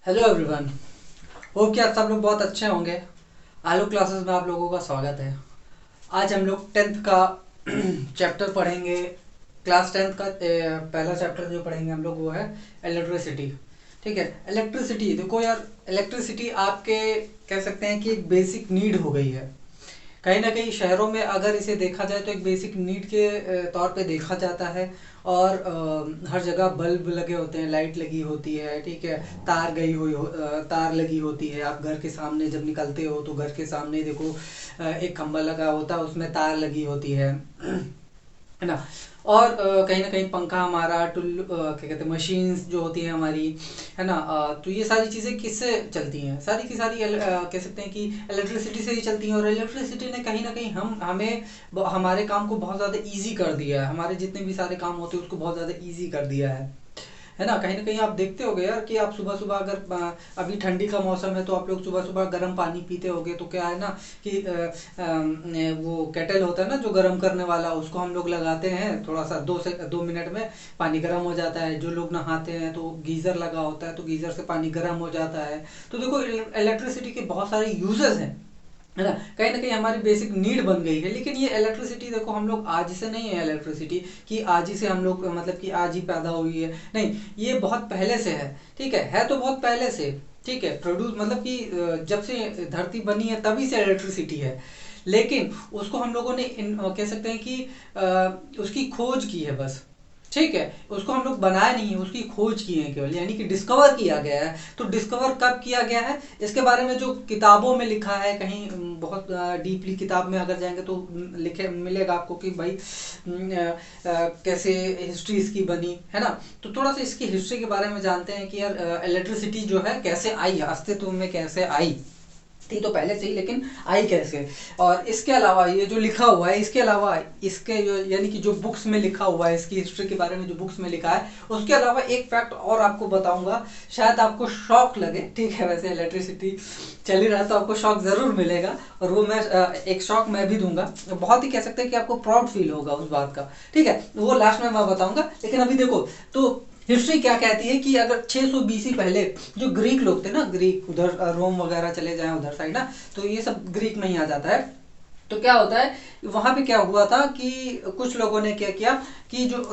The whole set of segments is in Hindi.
Hello everyone. होप कि आप सब लोग बहुत अच्छे होंगे। आलू क्लासेस में आप लोगों का स्वागत है। आज हम लोग टेंथ का चैप्टर पढ़ेंगे। क्लास टेंथ का पहला चैप्टर जो पढ़ेंगे हम लोग वो है इलेक्ट्रिसिटी। ठीक है, इलेक्ट्रिसिटी देखो यार, इलेक्ट्रिसिटी आपके कह सकते हैं कि एक बेसिक नीड हो गई है। कहीं ना कहीं शहरों में अगर इसे देखा जाए तो एक बेसिक नीड के तौर पे देखा जाता है। और हर जगह बल्ब लगे होते हैं, लाइट लगी होती है, ठीक है। तार लगी होती है। आप घर के सामने जब निकलते हो तो घर के सामने देखो, एक खंभा लगा होता है, उसमें तार लगी होती है ना। और कहीं ना कहीं पंखा हमारा क्या कहते हैं, मशीन्स जो होती हैं हमारी, है ना। तो ये सारी चीज़ें किससे चलती हैं? सारी की सारी कह सकते हैं कि इलेक्ट्रिसिटी से ही चलती हैं। और इलेक्ट्रिसिटी ने कहीं ना कहीं हमें हमारे काम को बहुत ज़्यादा इजी कर दिया है। हमारे जितने भी सारे काम होते हैं उसको बहुत ज़्यादा इजी कर दिया है ना। कहीं ना कहीं आप देखते होगे यार कि आप सुबह सुबह अगर अभी ठंडी का मौसम है तो आप लोग सुबह सुबह गर्म पानी पीते होगे। तो क्या है ना कि वो केटल होता है ना जो गर्म करने वाला, उसको हम लोग लगाते हैं, थोड़ा सा 2 मिनट में पानी गर्म हो जाता है। जो लोग नहाते हैं तो गीज़र लगा होता है, तो गीज़र से पानी गर्म हो जाता है। तो देखो, इलेक्ट्रिसिटी के बहुत सारे यूजेस हैं, है ना कहीं हमारी बेसिक नीड बन गई है। लेकिन ये इलेक्ट्रिसिटी देखो, हम लोग आज से नहीं है इलेक्ट्रिसिटी कि आज ही से हम लोग मतलब कि आज ही पैदा हुई है, नहीं। ये बहुत पहले से है तो बहुत पहले से। ठीक है, प्रोड्यूस मतलब कि जब से धरती बनी है तभी से इलेक्ट्रिसिटी है। लेकिन उसको हम लोगों ने कह सकते हैं कि उसकी खोज की है बस। ठीक है, उसको हम लोग बनाए नहीं है, उसकी खोज की है केवल, यानी कि डिस्कवर किया गया है। तो डिस्कवर कब किया गया है इसके बारे में जो किताबों में लिखा है, कहीं बहुत डीपली किताब में अगर जाएंगे तो लिखे मिलेगा आपको कि भाई कैसे हिस्ट्री इसकी बनी, है ना। तो थोड़ा सा इसकी हिस्ट्री के बारे में जानते हैं कि यार इलेक्ट्रिसिटी जो है कैसे आई, अस्तित्व में कैसे आई। थी तो पहले से ही, लेकिन आई कैसे। और इसके अलावा ये जो लिखा हुआ है, इसके अलावा इसके जो यानी कि जो बुक्स में लिखा हुआ है, इसकी हिस्ट्री के बारे में जो बुक्स में लिखा है, उसके अलावा एक फैक्ट और आपको बताऊंगा, शायद आपको शॉक लगे। ठीक है, वैसे इलेक्ट्रिसिटी चल ही रहा है तो आपको शॉक जरूर मिलेगा, और वो मैं एक शॉक मैं भी दूंगा। बहुत ही कह सकते हैं कि आपको प्राउड फील होगा उस बात का। ठीक है, वो लास्ट में मैं बताऊंगा। लेकिन अभी देखो तो हिस्ट्री क्या कहती है कि अगर 600 बीसी पहले जो ग्रीक लोग थे ना, ग्रीक उधर रोम वगैरह चले जाएं उधर साइड ना, तो ये सब ग्रीक में ही आ जाता है। तो क्या होता है, वहां पे क्या हुआ था कि कुछ लोगों ने क्या किया कि जो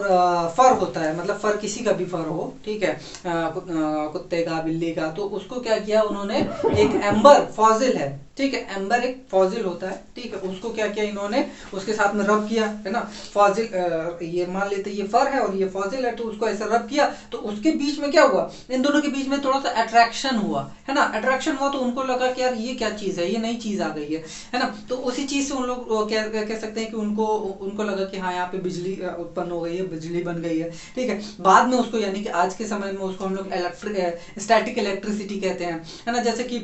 फर होता है, मतलब फर किसी का भी फर हो, ठीक है, कुत्ते का, बिल्ली का, तो उसको क्या किया उन्होंने, एक एम्बर फॉजिल है, ठीक है, एम्बर एक फॉजिल होता है, ठीक है, उसको क्या किया इन्होंने, उसके साथ में रब किया, है ना। फॉजिल ये मान लेते ये फर है और ये फॉजिल है, तो उसको ऐसा रब किया, तो उसके बीच में क्या हुआ, इन दोनों के बीच में थोड़ा सा अट्रैक्शन हुआ, है ना। अट्रैक्शन हुआ तो उनको लगा कि यार ये क्या चीज़ है, ये नई चीज़ आ गई है ना। तो उसी चीज़ से उन लोग क्या कह सकते हैं कि उनको उनको लगा कि हाँ यहाँ पे बिजली उत्पन्न हो गई है, बिजली बन गई है। ठीक है, बाद में उसको यानी कि आज के समय में उसको हम लोग स्टैटिक इलेक्ट्रिसिटी कहते हैं, है ना। जैसे कि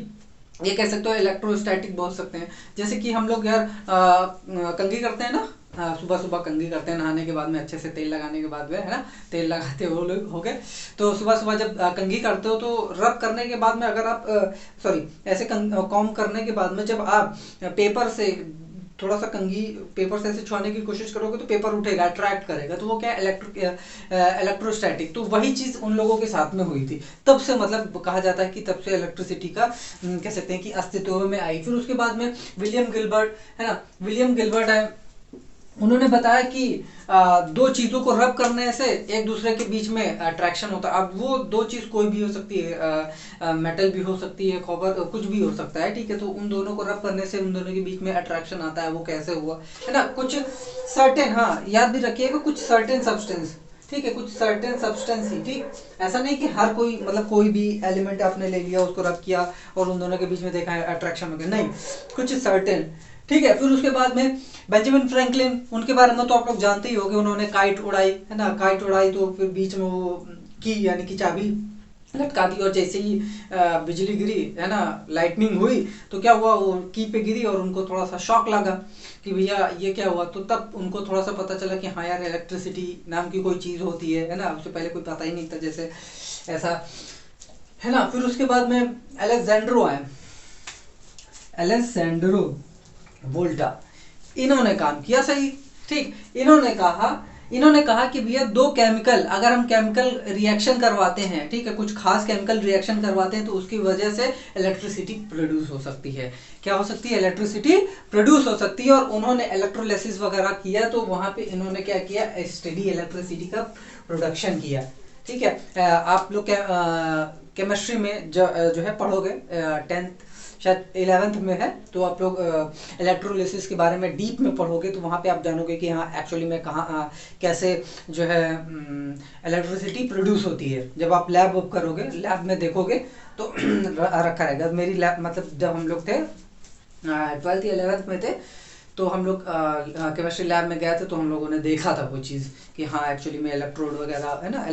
ये कह सकते हो इलेक्ट्रोस्टैटिक बोल सकते हैं। जैसे कि हम लोग यार कंघी करते हैं ना, सुबह सुबह कंघी करते हैं नहाने के बाद में, अच्छे से तेल लगाने के बाद में, है ना, तेल लगाते हो लोग हो गए। तो सुबह सुबह जब कंघी करते हो तो रब करने के बाद में अगर आप सॉरी ऐसे कॉम करने के बाद में जब आप पेपर से थोड़ा सा कंघी पेपर से ऐसे छुआने की कोशिश करोगे तो पेपर उठेगा, अट्रैक्ट करेगा, तो वो क्या है, इलेक्ट्रोस्टैटिक। तो वही चीज उन लोगों के साथ में हुई थी। तब से मतलब कहा जाता है कि तब से इलेक्ट्रिसिटी का कह सकते हैं कि अस्तित्व में आई। फिर उसके बाद में विलियम गिलबर्ट, है ना, विलियम गिलबर्ट है, उन्होंने बताया कि दो चीजों को रब करने से एक दूसरे के बीच में अट्रैक्शन होता है। अब वो दो चीज कोई भी हो सकती है, मेटल भी हो सकती है, कॉपर, कुछ भी हो सकता है, ठीक है। तो उन दोनों को रब करने से उन दोनों के बीच में अट्रैक्शन आता है, वो कैसे हुआ, है ना। कुछ सर्टेन, हाँ याद भी रखिएगा, कुछ सर्टेन सब्सटेंस, ठीक है, कुछ सर्टेन सब्सटेंस ही, ठीक। ऐसा नहीं कि हर कोई मतलब कोई भी एलिमेंट आपने ले लिया, उसको रब किया और उन दोनों के बीच में देखा है अट्रैक्शन हो गया, नहीं, कुछ सर्टेन। ठीक है, फिर उसके बाद में बेंजामिन फ्रैंकलिन, उनके बारे में तो आप लोग जानते ही होंगे, उन्होंने काइट उड़ाई, है ना, काइट उड़ाई तो फिर बीच में वो की यानी कि चाबी लटका दी, और जैसे ही बिजली गिरी, है ना, लाइटनिंग हुई, तो क्या हुआ, वो की पे गिरी और उनको थोड़ा सा शॉक लगा कि भैया ये क्या हुआ। तो तब उनको थोड़ा सा पता चला कि हाँ यार इलेक्ट्रिसिटी नाम की कोई चीज़ होती है ना, उससे पहले कोई पता ही नहीं था जैसे ऐसा, है ना। फिर उसके बाद में अलेक्जेंड्रो आए, अलेक्जेंड्रो वोल्टा, इन्होंने काम किया सही, ठीक। इन्होंने कहा इन्होंने कहा कि भैया दो केमिकल, अगर हम केमिकल रिएक्शन करवाते हैं, ठीक है, कुछ खास केमिकल रिएक्शन करवाते हैं तो उसकी वजह से इलेक्ट्रिसिटी प्रोड्यूस हो सकती है। क्या हो सकती है? इलेक्ट्रिसिटी प्रोड्यूस हो सकती है। और उन्होंने इलेक्ट्रोलिसिस वगैरह किया तो वहां पे इन्होंने क्या किया, स्टेडी इलेक्ट्रिसिटी का प्रोडक्शन किया। ठीक है, आप लोग केमिस्ट्री में जो है पढ़ोगे, 10th शायद 11th में है, तो आप लोग इलेक्ट्रोलिसिस के बारे में डीप में पढ़ोगे तो वहाँ पे आप जानोगे कि हाँ एक्चुअली में कहाँ कैसे जो है इलेक्ट्रिसिटी प्रोड्यूस होती है। जब आप लैब करोगे, लैब में देखोगे तो रखा रहेगा। मेरी लैब मतलब जब हम लोग थे 12th या 11th में थे तो हम लोग केमिस्ट्री लैब में गए थे तो हम लोगों ने देखा था वो चीज़ कि हाँ एक्चुअली में इलेक्ट्रोड वगैरह है ना,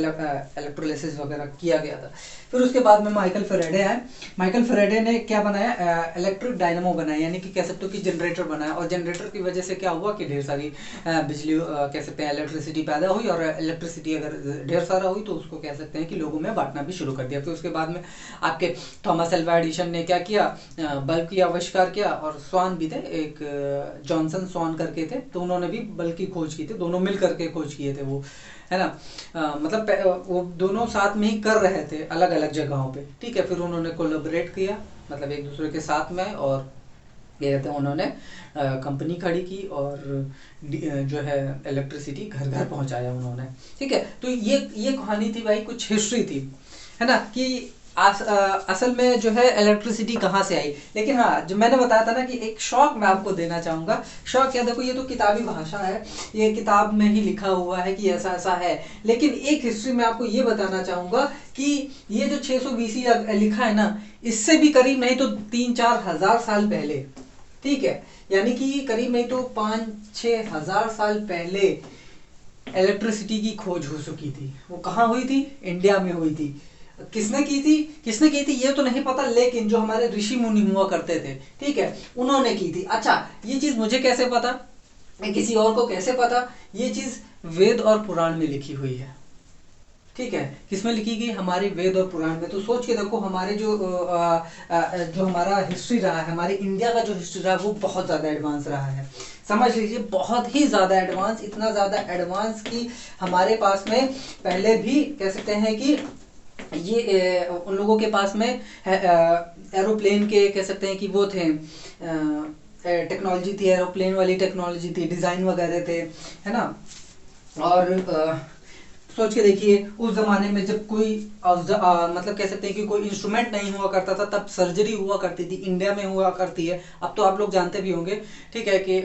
इलेक्ट्रोलिसिस वगैरह किया गया था। फिर उसके बाद में माइकल फेरेडे आए। माइकल फेरेडे ने क्या बनाया, इलेक्ट्रिक डायनामो बनाया, यानी कि कह सकते हो कि जनरेटर बनाया। और जनरेटर की वजह से क्या हुआ कि ढेर सारी बिजली कह सकते हैं इलेक्ट्रिसिटी पैदा हुई। और इलेक्ट्रिसिटी अगर ढेर सारा हुई तो उसको कह सकते हैं कि लोगों में बांटना भी शुरू कर दिया। फिर उसके बाद में आपके थॉमस अल्वा एडिशन ने क्या किया, बल्ब की आविष्कार किया। और स्वान भी थे, एक जॉनसन स्वान करके थे, तो उन्होंने भी बल्ब की खोज की थी। दोनों मिल करके खोज किए थे वो, है ना। मतलब वो दोनों साथ में ही कर रहे थे अलग अलग जगहों पे। ठीक है, फिर उन्होंने कोलैबोरेट किया मतलब एक दूसरे के साथ में, और ये कहते हैं उन्होंने कंपनी खड़ी की और जो है इलेक्ट्रिसिटी घर घर पहुंचाया उन्होंने। ठीक है, तो ये कहानी थी भाई, कुछ हिस्ट्री थी, है ना, कि असल में जो है इलेक्ट्रिसिटी कहाँ से आई। लेकिन हाँ, जो मैंने बताया था ना कि एक शौक मैं आपको देना चाहूँगा। शौक क्या, देखो ये तो किताबी भाषा है, ये किताब में ही लिखा हुआ है कि ऐसा ऐसा है। लेकिन एक हिस्ट्री में आपको ये बताना चाहूँगा कि ये जो 600 बीसी लिखा है ना, इससे भी करीब नहीं तो 3-4 हजार साल पहले, ठीक है, यानी कि करीब नहीं तो 5-6 हजार साल पहले इलेक्ट्रिसिटी की खोज हो चुकी थी। वो कहाँ हुई थी? इंडिया में हुई थी। किसने की थी, किसने की थी ये तो नहीं पता, लेकिन जो हमारे ऋषि मुनि हुआ करते थे, ठीक है, उन्होंने की थी। अच्छा, ये चीज मुझे कैसे पता, किसी और को कैसे पता? ये चीज वेद और पुराण में लिखी हुई है। ठीक है, किसमें लिखी गई? हमारे वेद और पुराण में। तो सोच के देखो, हमारे जो हमारा हिस्ट्री रहा है, हमारे इंडिया का जो हिस्ट्री रहा है वो बहुत ज्यादा एडवांस रहा है। समझ लीजिए, बहुत ही ज्यादा एडवांस, इतना ज्यादा एडवांस कि हमारे पास में पहले भी कह सकते हैं कि ये उन लोगों के पास में एरोप्लेन के कह सकते हैं कि वो थे, टेक्नोलॉजी थी, एरोप्लेन वाली टेक्नोलॉजी थी, डिजाइन वगैरह थे, है ना। और सोच के देखिए, उस जमाने में जब कोई मतलब कह सकते हैं कि कोई इंस्ट्रूमेंट नहीं हुआ करता था, तब सर्जरी हुआ करती थी, इंडिया में हुआ करती है। अब तो आप लोग जानते भी होंगे, ठीक है, कि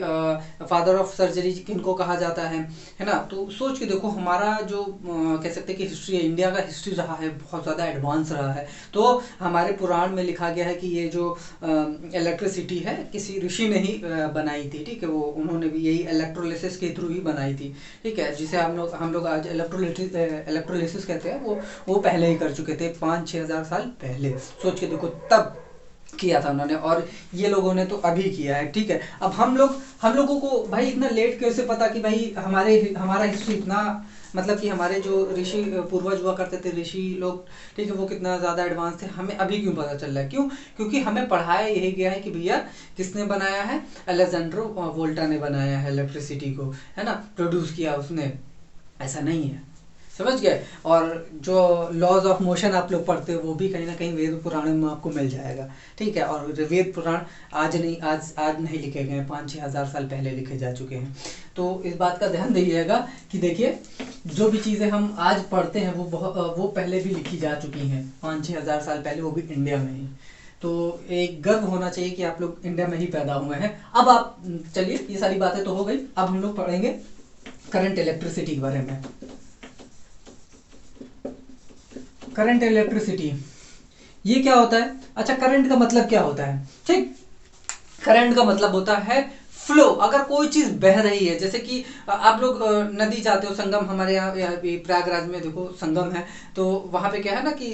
फादर ऑफ सर्जरी किनको कहा जाता है ना। तो सोच के देखो, हमारा जो कह सकते हैं कि हिस्ट्री है, इंडिया का हिस्ट्री रहा है, बहुत ज़्यादा एडवांस रहा है। तो हमारे पुराण में लिखा गया है कि ये जो इलेक्ट्रिसिटी है किसी ऋषि ने ही बनाई थी। ठीक है, वो उन्होंने भी यही इलेक्ट्रोलिसिस के थ्रू ही बनाई थी। ठीक है, जिसे हम लोग आज इलेक्ट्रोलिसिस कहते हैं, वो पहले ही कर चुके थे 5-6 हजार साल पहले। सोच के देखो, तब किया था उन्होंने, और ये लोगों ने तो अभी किया है। ठीक है, अब हम लोगों को भाई इतना लेट कैसे पता कि भाई हमारा हिस्ट्री इतना, मतलब कि हमारे जो ऋषि पूर्वज हुआ करते थे, ऋषि लोग, ठीक है, वो कितना ज़्यादा एडवांस थे, हमें अभी क्यों पता चल रहा है? क्यों? क्योंकि हमें पढ़ाया यही गया है कि भैया किसने बनाया है, अलेक्जेंड्रो वोल्टा ने बनाया है इलेक्ट्रिसिटी को, है ना, प्रोड्यूस किया उसने। ऐसा नहीं है, समझ गए। और जो लॉज ऑफ मोशन आप लोग पढ़ते हो वो भी कहीं ना कहीं वेद पुराण में आपको मिल जाएगा। ठीक है, और वेद पुराण आज नहीं लिखे गए हैं, 5-6 हजार साल पहले लिखे जा चुके हैं। तो इस बात का ध्यान दीजिएगा कि देखिए, जो भी चीज़ें हम आज पढ़ते हैं वो पहले भी लिखी जा चुकी हैं 5-6 हजार साल पहले, वो भी इंडिया में ही। तो एक गर्व होना चाहिए कि आप लोग इंडिया में ही पैदा हुए हैं। अब आप चलिए, ये सारी बातें तो हो गई, अब हम लोग पढ़ेंगे करंट इलेक्ट्रिसिटी के बारे में। करंट इलेक्ट्रिसिटी ये क्या होता है? अच्छा, करंट का मतलब क्या होता है? ठीक, करंट का मतलब होता है फ्लो। अगर कोई चीज बह रही है, जैसे कि आप लोग नदी जाते हो, संगम, हमारे यहाँ प्रयागराज में देखो संगम है, तो वहां पे क्या है ना कि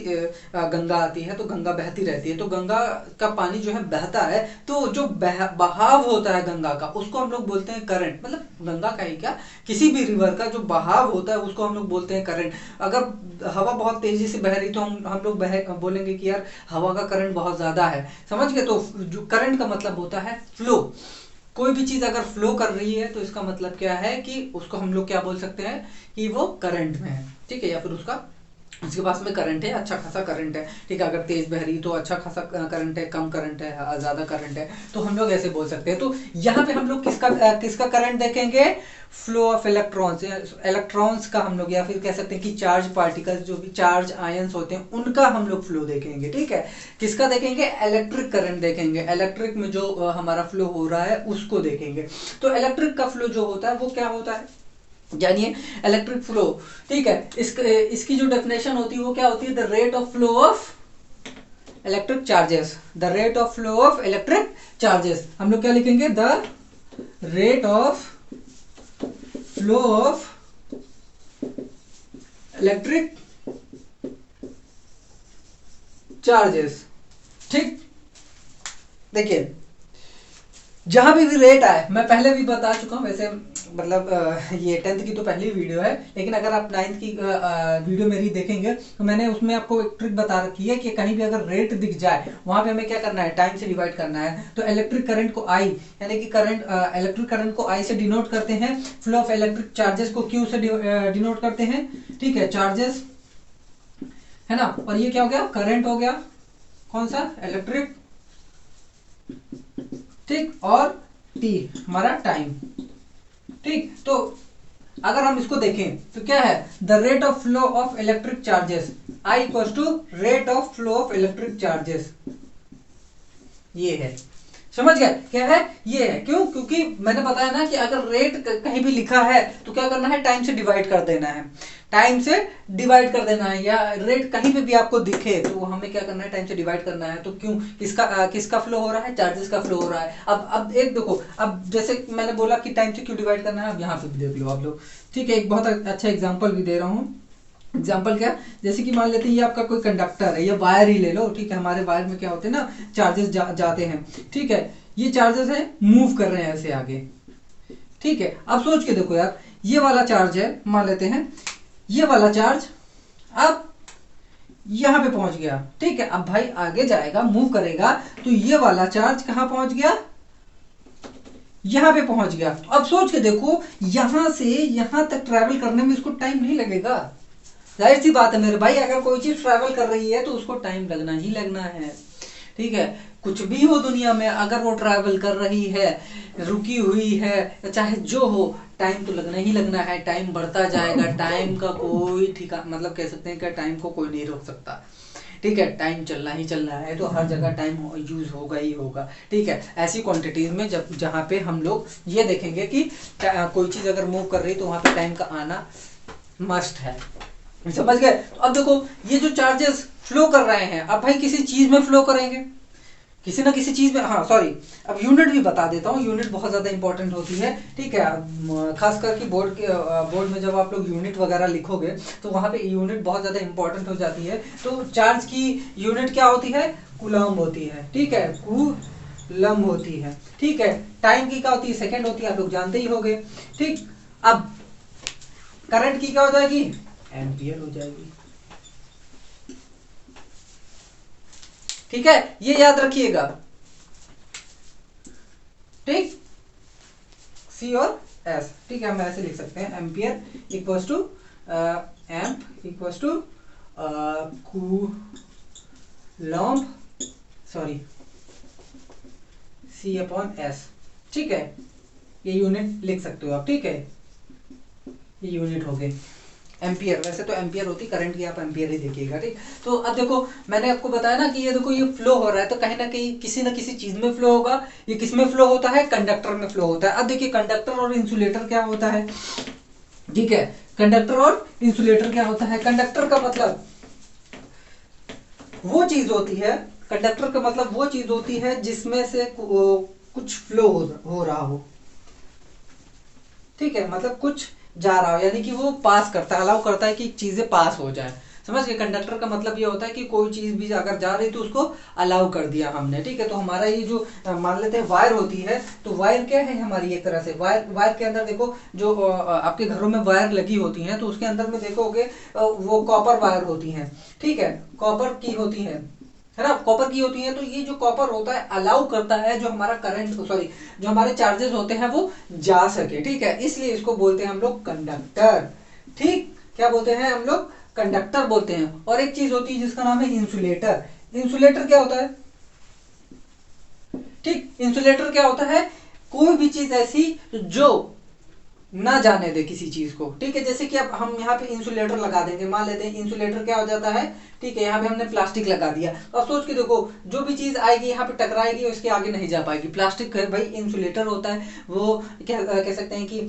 गंगा आती है, तो गंगा बहती रहती है, तो गंगा का पानी जो है बहता है, तो जो बहाव होता है गंगा का, उसको हम लोग बोलते हैं करंट। मतलब गंगा का ही क्या, किसी भी रिवर का जो बहाव होता है उसको हम लोग बोलते हैं करंट। अगर हवा बहुत तेजी से बह रही तो हम लोग बोलेंगे कि यार हवा का करंट बहुत ज्यादा है, समझ गए। तो जो करंट का मतलब होता है फ्लो। कोई भी चीज अगर फ्लो कर रही है तो इसका मतलब क्या है कि उसको हम लोग क्या बोल सकते हैं कि वो करंट में है, ठीक है, या फिर उसके पास में करंट है, अच्छा खासा करंट है, ठीक है। अगर तेज बह रही तो अच्छा खासा करंट है, कम करंट है, ज्यादा करंट है, तो हम लोग ऐसे बोल सकते हैं। तो यहाँ पे हम लोग किसका करंट देखेंगे, फ्लो ऑफ इलेक्ट्रॉन्स, इलेक्ट्रॉन्स का हम लोग, या फिर कह सकते हैं कि चार्ज पार्टिकल्स, जो भी चार्ज आयंस होते हैं उनका हम लोग फ्लो देखेंगे, ठीक है। किसका देखेंगे, इलेक्ट्रिक करंट देखेंगे, इलेक्ट्रिक में जो हमारा फ्लो हो रहा है उसको देखेंगे। तो इलेक्ट्रिक का फ्लो जो होता है वो क्या होता है, जानिए, इलेक्ट्रिक फ्लो, ठीक है। इसकी जो डेफिनेशन होती है वो क्या होती है, the rate of flow of electric charges, the rate of flow of electric charges. हम लोग क्या लिखेंगे, the rate of flow of electric charges, ठीक। देखिए, जहां भी रेट आए, मैं पहले भी बता चुका हूं वैसे, मतलब ये 10th की तो पहली वीडियो है, लेकिन अगर आप 9th की वीडियो मेरी देखेंगे तो मैंने उसमें आपको एक ट्रिक बता रखी है कि कहीं भी अगर रेट दिख जाए वहां पे हमें क्या करना है, टाइम से डिवाइड करना है। तो इलेक्ट्रिक करंट को आई, यानी कि करंट, इलेक्ट्रिक करंट को आई से डिनोट करते हैं, फ्लो ऑफ इलेक्ट्रिक चार्जेस को क्यू से डिनोट करते हैं, ठीक है, चार्जेस है ना। और ये क्या हो गया, करंट हो गया, कौन सा, इलेक्ट्रिक, ठीक, और टी हमारा टाइम, ठीक। तो अगर हम इसको देखें तो क्या है, the rate of flow of electric charges, I equal to rate of flow of electric charges, ये है, समझ गए क्या है, ये है। क्यों, क्योंकि मैंने बताया ना कि अगर रेट कहीं भी लिखा है तो क्या करना है, टाइम से डिवाइड कर देना है, टाइम से डिवाइड कर देना है, या रेट कहीं पे भी आपको दिखे तो हमें क्या करना है, टाइम से डिवाइड करना है। तो क्यों, किसका फ्लो हो रहा है, चार्जेस का फ्लो हो रहा है। अब एक देखो, अब जैसे मैंने बोला कि टाइम से क्यों डिवाइड करना है, अब यहाँ पे भी देख लो आप लोग, ठीक है। एक बहुत अच्छा एग्जाम्पल भी दे रहा हूँ। एग्जाम्पल क्या, जैसे कि मान लेते हैं ये आपका कोई कंडक्टर है, या वायर ही ले लो, ठीक है। हमारे वायर में क्या होते हैं ना, चार्जेस जाते हैं, ठीक है। ये चार्जेस है, मूव कर रहे हैं ऐसे आगे, ठीक है। अब सोच के देखो यार, ये वाला चार्ज है, मान लेते हैं ये वाला चार्ज अब यहां पे पहुंच गया, ठीक है। अब भाई आगे जाएगा, मूव करेगा, तो ये वाला चार्ज कहां पहुंच गया, यहां पे पहुंच गया। तो अब सोच के देखो, यहां से यहां तक ट्रैवल करने में इसको टाइम नहीं लगेगा, जाहिर सी बात है मेरे भाई, अगर कोई चीज ट्रैवल कर रही है तो उसको टाइम लगना ही लगना है, ठीक है। कुछ भी हो दुनिया में, अगर वो ट्रैवल कर रही है, रुकी हुई है, चाहे जो हो, टाइम तो लगना ही लगना है, टाइम बढ़ता जाएगा, टाइम का कोई ठिकाना, मतलब कह सकते हैं कि टाइम को कोई नहीं रोक सकता, ठीक है। टाइम चलना ही चलना है, तो हर जगह टाइम यूज होगा ही होगा, ठीक है। ऐसी क्वांटिटीज में जब जहाँ पे हम लोग ये देखेंगे कि कोई चीज अगर मूव कर रही है तो वहां पे टाइम का आना मस्ट है, समझ गए। तो अब देखो, ये जो चार्जेस फ्लो कर रहे हैं, अब भाई किसी चीज में फ्लो करेंगे, किसी ना किसी चीज में, हाँ सॉरी, अब यूनिट भी बता देता हूँ, यूनिट बहुत ज्यादा इंपॉर्टेंट होती है, ठीक है। खास करके बोर्ड में जब आप लोग यूनिट वगैरह लिखोगे तो वहां पे यूनिट बहुत ज्यादा इंपॉर्टेंट हो जाती है। तो चार्ज की यूनिट क्या होती है, कूलम होती है, ठीक है, कूलम होती है, ठीक है। टाइम की क्या होती है, सेकेंड होती है, आप लोग जानते ही होंगे, ठीक। अब करंट की क्या हो जाएगी, एम्पियर हो जाएगी, ठीक है, ये याद रखिएगा, ठीक, सी और एस, ठीक है। हम ऐसे लिख सकते हैं, ampere equals to amp equals to coulomb, sorry, C upon S, ठीक है। ये यूनिट लिख सकते हो आप, ठीक है, ये यूनिट हो गए एम्पियर। वैसे तो एम्पियर होती, करंट की आप एम्पियर ही देखिएगा, ठीक। तो अब देखो, मैंने आपको बताया ना कि ये देखो, ये फ्लो हो रहा है, तो कहीं ना कहीं किसी ना किसी चीज में फ्लो होगा। ये किस में फ्लो होता है, कंडक्टर में फ्लो होता है। अब देखिए, कंडक्टर और इंसुलेटर क्या होता है, ठीक है। कंडक्टर और इंसुलेटर क्या होता है, कंडक्टर का मतलब वो चीज होती है, कंडक्टर का मतलब वो चीज होती है जिसमें से कुछ फ्लो हो रहा हो, ठीक है, मतलब कुछ जा रहा हो, यानी कि वो पास करता है, अलाउ करता है कि चीजें पास हो जाए, समझ गए। कंडक्टर का मतलब ये होता है कि कोई चीज भी अगर जा रही तो उसको अलाउ कर दिया हमने, ठीक है। तो हमारा ये जो मान लेते हैं वायर होती है, तो वायर क्या है हमारी, एक तरह से वायर के अंदर देखो, जो आपके घरों में वायर लगी होती हैं तो उसके अंदर में देखोगे वो कॉपर वायर होती हैं, ठीक है, कॉपर की होती हैं, है ना, कॉपर की होती है। तो ये जो कॉपर होता है अलाउ करता है जो हमारा करंट, सॉरी, जो हमारे चार्जेस होते हैं वो जा सके, ठीक है, इसलिए इसको बोलते हैं हम लोग कंडक्टर। ठीक, क्या बोलते हैं हम लोग, कंडक्टर बोलते हैं। और एक चीज होती है जिसका नाम है इंसुलेटर। इंसुलेटर क्या होता है, ठीक, इंसुलेटर क्या होता है, कोई भी चीज ऐसी जो ना जाने दे किसी चीज को, ठीक है। जैसे कि अब हम यहाँ पे इंसुलेटर लगा देंगे, मान लेते हैं इंसुलेटर क्या हो जाता है, ठीक है, यहाँ पे हमने प्लास्टिक लगा दिया। तो अब सोच के देखो, जो भी चीज आएगी यहाँ पे टकराएगी, उसके आगे नहीं जा पाएगी। प्लास्टिक भाई इंसुलेटर होता है, वो क्या कह सकते हैं कि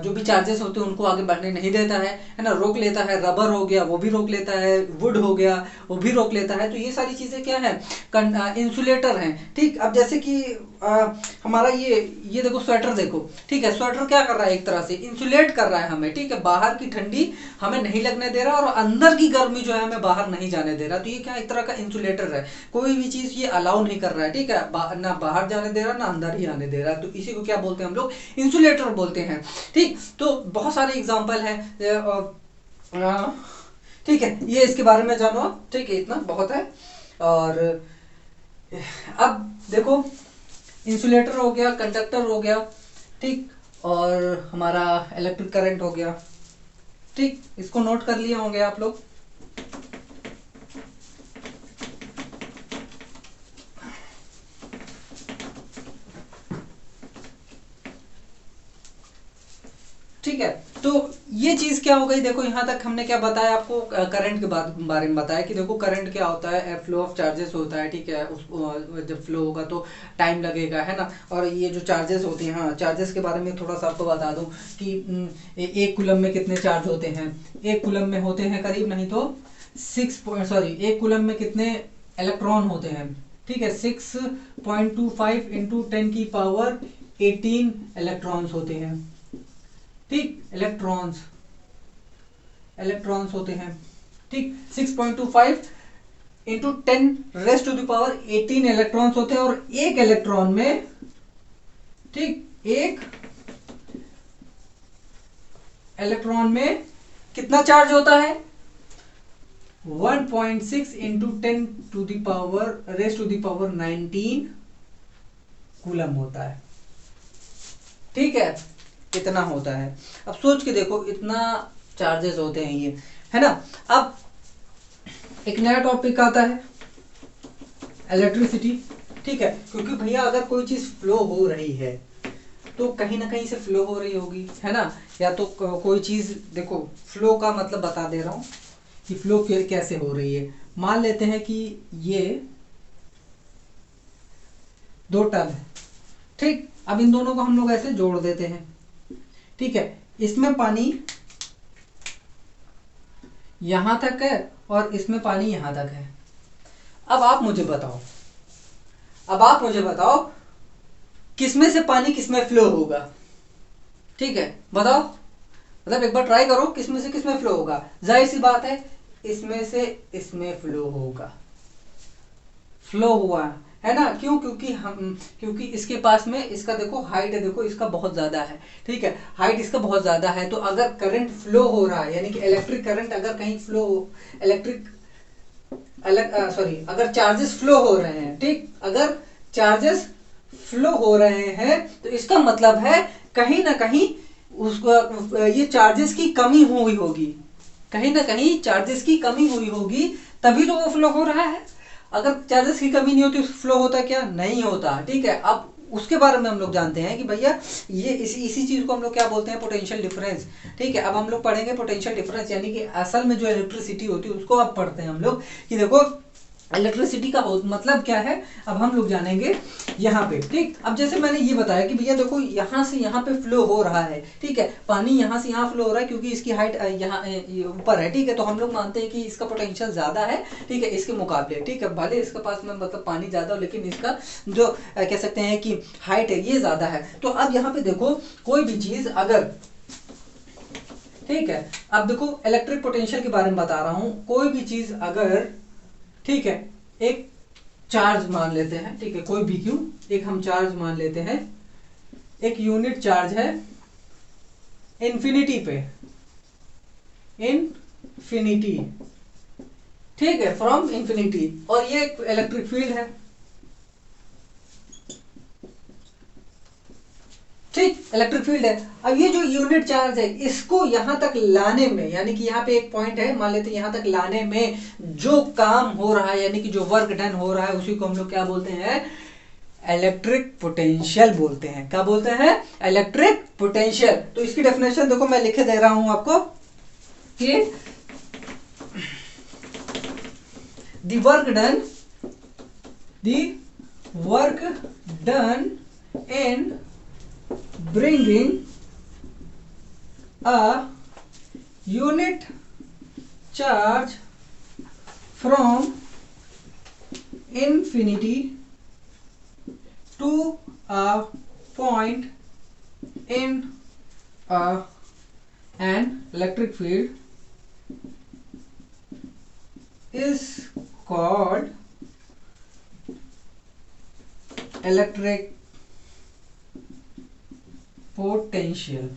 जो भी चार्जेस होते हैं उनको आगे बढ़ने नहीं देता है ना, रोक लेता है। रबर हो गया वो भी रोक लेता है, वुड हो गया वो भी रोक लेता है। तो ये सारी चीजें क्या है, इंसुलेटर हैं। ठीक, अब जैसे कि हमारा ये देखो स्वेटर देखो, ठीक है, स्वेटर क्या कर रहा है, एक तरह से इंसुलेट कर रहा है हमें, ठीक है, बाहर की ठंडी हमें नहीं लगने दे रहा और अंदर की गर्मी जो है हमें बाहर नहीं जाने दे रहा। तो ये क्या एक तरह का इंसुलेटर है, कोई भी चीज ये अलाउ नहीं कर रहा है, ठीक है, ना बाहर जाने दे रहा ना अंदर ही आने दे रहा। तो इसी को क्या बोलते हैं हम लोग, इंसुलेटर बोलते हैं। ठीक, तो बहुत सारे एग्जाम्पल है, ठीक है, ये इसके बारे में जानो आप, ठीक है, इतना बहुत है। और अब देखो, इंसुलेटर हो गया, कंडक्टर हो गया, ठीक, और हमारा इलेक्ट्रिक करंट हो गया। ठीक, इसको नोट कर लिए होंगे आप लोग। ठीक है, तो ये चीज क्या हो गई, देखो यहाँ तक हमने क्या बताया आपको, करंट के बारे में बताया कि देखो करंट क्या होता है, फ्लो ऑफ चार्जेस होता है, ठीक है, उस जब फ्लो होगा तो टाइम लगेगा, है ना। और ये जो चार्जेस होते हैं, हाँ, चार्जेस के बारे में थोड़ा सा आपको बता दूं कि एक कूलम में कितने चार्ज होते हैं। एक कूलम में होते हैं करीब नहीं तो एक कूलम में कितने इलेक्ट्रॉन होते हैं, ठीक है, 6.25 इंटू 10⁻18 इलेक्ट्रॉन्स होते हैं। ठीक, इलेक्ट्रॉन्स होते हैं, ठीक, 6.25 इंटू 10⁻18 इलेक्ट्रॉन्स होते हैं। और एक इलेक्ट्रॉन में, ठीक, एक इलेक्ट्रॉन में कितना चार्ज होता है, 1.6 इंटू 10⁻19 कूलम होता है, ठीक है, कितना होता है। अब सोच के देखो, इतना चार्जेस होते हैं ये, है ना। अब एक नया टॉपिक आता है, इलेक्ट्रिसिटी, ठीक है, क्योंकि भैया अगर कोई चीज फ्लो हो रही है तो कहीं ना कहीं से फ्लो हो रही होगी, है ना। या तो कोई चीज, देखो फ्लो का मतलब बता दे रहा हूं कि फ्लो कैसे हो रही है। मान लेते हैं कि ये दो टब है, ठीक, अब इन दोनों को हम लोग ऐसे जोड़ देते हैं, ठीक है, इसमें पानी यहां तक है और इसमें पानी यहां तक है। अब आप मुझे बताओ किसमें से पानी किसमें फ्लो होगा, ठीक है, बताओ, मतलब एक बार ट्राई करो, किसमें से किसमें फ्लो होगा। जाहिर सी बात है इसमें से इसमें फ्लो होगा, फ्लो हुआ है ना। क्यों, क्योंकि इसके पास में, इसका देखो हाइट है, देखो इसका बहुत ज्यादा है, ठीक है, हाइट इसका बहुत ज्यादा है। तो अगर करंट फ्लो हो रहा है, यानी कि इलेक्ट्रिक करंट अगर कहीं फ्लो, अगर चार्जेस फ्लो हो रहे हैं, ठीक, अगर चार्जेस फ्लो हो रहे हैं तो इसका मतलब है कहीं ना कहीं उसको ये चार्जेस की कमी हुई होगी, कहीं ना कहीं चार्जेस की कमी हुई होगी, तभी तो वो फ्लो हो रहा है। अगर चार्जेस की कमी नहीं होती फ्लो होता क्या, नहीं होता, ठीक है। अब उसके बारे में हम लोग जानते हैं कि भैया ये इसी चीज को हम लोग क्या बोलते हैं, पोटेंशियल डिफरेंस, ठीक है। अब हम लोग पढ़ेंगे पोटेंशियल डिफरेंस, यानी कि असल में जो इलेक्ट्रिसिटी होती है उसको अब पढ़ते हैं हम लोग कि देखो इलेक्ट्रिसिटी का मतलब क्या है, अब हम लोग जानेंगे यहाँ पे, ठीक। अब जैसे मैंने ये बताया कि भैया देखो यहाँ से यहाँ पे फ्लो हो रहा है, ठीक है, पानी यहाँ से यहाँ फ्लो हो रहा है क्योंकि इसकी हाइट यहाँ ऊपर है, ठीक है। तो हम लोग मानते हैं कि इसका पोटेंशियल ज्यादा है, ठीक है, इसके मुकाबले, ठीक है, भले इसके पास में मतलब पानी ज्यादा हो लेकिन इसका जो कह सकते हैं कि हाइट है ये ज्यादा है। तो अब यहाँ पे देखो कोई भी चीज अगर, ठीक है, अब देखो इलेक्ट्रिक पोटेंशियल के बारे में बता रहा हूं, कोई भी चीज अगर, ठीक है, एक चार्ज मान लेते हैं, ठीक है, कोई भी क्यों, एक हम चार्ज मान लेते हैं, एक यूनिट चार्ज है इन्फिनिटी पे, इन्फिनिटी, ठीक है, फ्रॉम इंफिनिटी, और ये इलेक्ट्रिक फील्ड है। ठीक, इलेक्ट्रिक फील्ड है। अब ये जो यूनिट चार्ज है इसको यहां तक लाने में, यानी कि यहाँ पे एक पॉइंट है, मान लेते हैं यहां तक लाने में जो काम हो रहा है, यानी कि जो वर्क डन हो रहा है, उसी को हम लोग क्या बोलते हैं, इलेक्ट्रिक पोटेंशियल बोलते हैं। क्या बोलते हैं, इलेक्ट्रिक पोटेंशियल। तो इसकी डेफिनेशन देखो मैं लिखे दे रहा हूं आपको कि the work done in bringing a unit charge from infinity to a point in an electric field is called electric potential.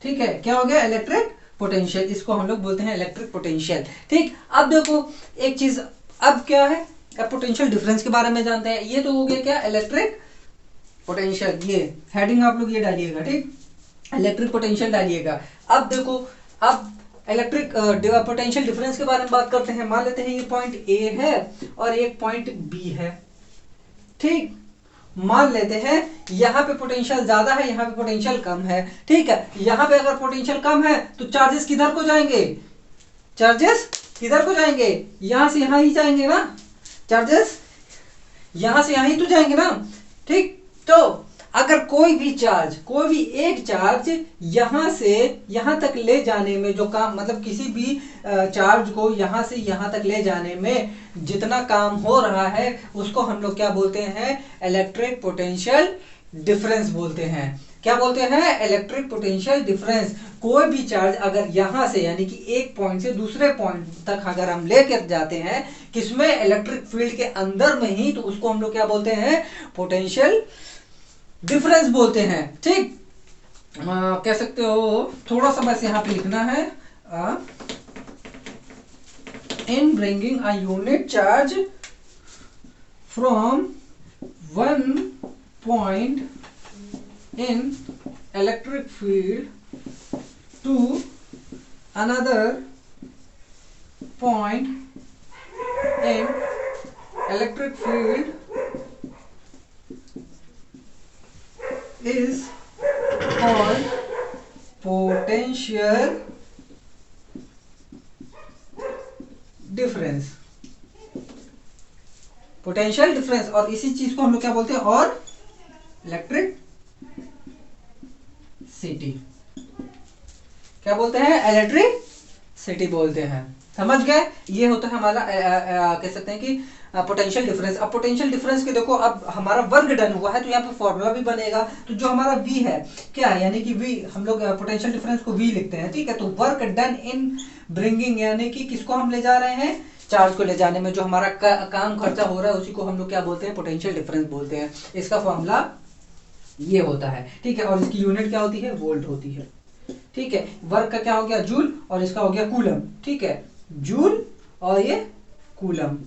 ठीक है, क्या हो गया, इलेक्ट्रिक पोटेंशियल, इसको हम लोग बोलते हैं इलेक्ट्रिक पोटेंशियल। ठीक, अब देखो एक चीज, अब क्या है, अब पोटेंशियल डिफरेंस के बारे में जानते हैं। ये तो हो गया क्या, इलेक्ट्रिक पोटेंशियल, ये हेडिंग आप लोग ये डालिएगा, ठीक, इलेक्ट्रिक पोटेंशियल डालिएगा। अब देखो, अब इलेक्ट्रिक पोटेंशियल डिफरेंस के बारे में बात करते हैं। मान लेते हैं ये पॉइंट ए है और एक पॉइंट बी है। ठीक, मान लेते हैं यहां पे पोटेंशियल ज्यादा है, यहां पे पोटेंशियल कम है। ठीक है, यहां पे अगर पोटेंशियल कम है तो चार्जेस किधर को जाएंगे, चार्जेस किधर को जाएंगे, यहां से यहां ही जाएंगे ना, चार्जेस यहां से यहां ही तो जाएंगे ना। ठीक, तो अगर कोई भी चार्ज, कोई भी एक चार्ज यहां से यहां तक ले जाने में जो काम, मतलब किसी भी चार्ज को यहां से यहां तक ले जाने में जितना काम हो रहा है उसको हम लोग क्या बोलते हैं, इलेक्ट्रिक पोटेंशियल डिफरेंस बोलते हैं। क्या बोलते हैं, इलेक्ट्रिक पोटेंशियल डिफरेंस। कोई भी चार्ज अगर यहां से, यानी कि एक पॉइंट से दूसरे पॉइंट तक अगर हम लेकर जाते हैं किसमें, इलेक्ट्रिक फील्ड के अंदर में ही, तो उसको हम लोग क्या बोलते हैं, पोटेंशियल डिफरेंस बोलते हैं। ठीक, कह सकते हो, थोड़ा सा बस यहां पे लिखना है, in bringing a unit charge from one point in electric field to another point in electric field is called potential difference, potential difference. और इसी चीज को हम लोग क्या बोलते हैं, और इलेक्ट्रिक सिटी, क्या बोलते हैं, इलेक्ट्रिक सिटी बोलते हैं। समझ गए, ये होता है हमारा कह सकते हैं कि पोटेंशियल डिफरेंस। अब पोटेंशियल डिफरेंस के देखो, अब हमारा वर्क डन हुआ है तो यहाँ पे फॉर्मूला भी बनेगा। तो जो हमारा V है क्या है, यानी कि V, हम लोग पोटेंशियल डिफरेंस को V लिखते हैं। ठीक है, तो वर्क डन इन ब्रिंगिंग, यानी कि किसको हम ले जा रहे हैं, चार्ज को ले जाने में जो हमारा काम खर्चा हो रहा है उसी को हम लोग क्या बोलते हैं, पोटेंशियल डिफरेंस बोलते हैं। इसका फॉर्मूला ये होता है। ठीक है, और इसकी यूनिट क्या होती है, वोल्ट होती है। ठीक है, वर्क का क्या हो गया, जूल, और इसका हो गया कूलम। ठीक है, जूल और ये कूलम।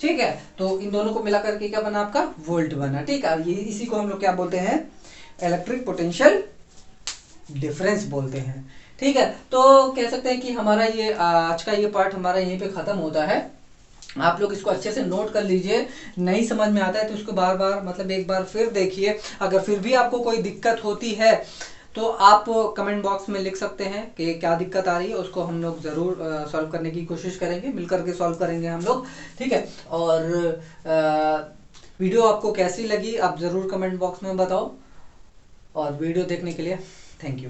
ठीक है, तो इन दोनों को मिला करके क्या बना, आपका वोल्ट बना। ठीक है, ये इसी को हम लोग क्या बोलते हैं, इलेक्ट्रिक पोटेंशियल डिफरेंस बोलते हैं। ठीक है, तो कह सकते हैं कि हमारा ये आज का ये पार्ट हमारा यहीं पे खत्म होता है। आप लोग इसको अच्छे से नोट कर लीजिए, नहीं समझ में आता है तो इसको बार बार, मतलब एक बार फिर देखिए। अगर फिर भी आपको कोई दिक्कत होती है तो आप कमेंट बॉक्स में लिख सकते हैं कि क्या दिक्कत आ रही है, उसको हम लोग ज़रूर सॉल्व करने की कोशिश करेंगे, मिलकर के सॉल्व करेंगे हम लोग। ठीक है, और वीडियो आपको कैसी लगी आप ज़रूर कमेंट बॉक्स में बताओ, और वीडियो देखने के लिए थैंक यू।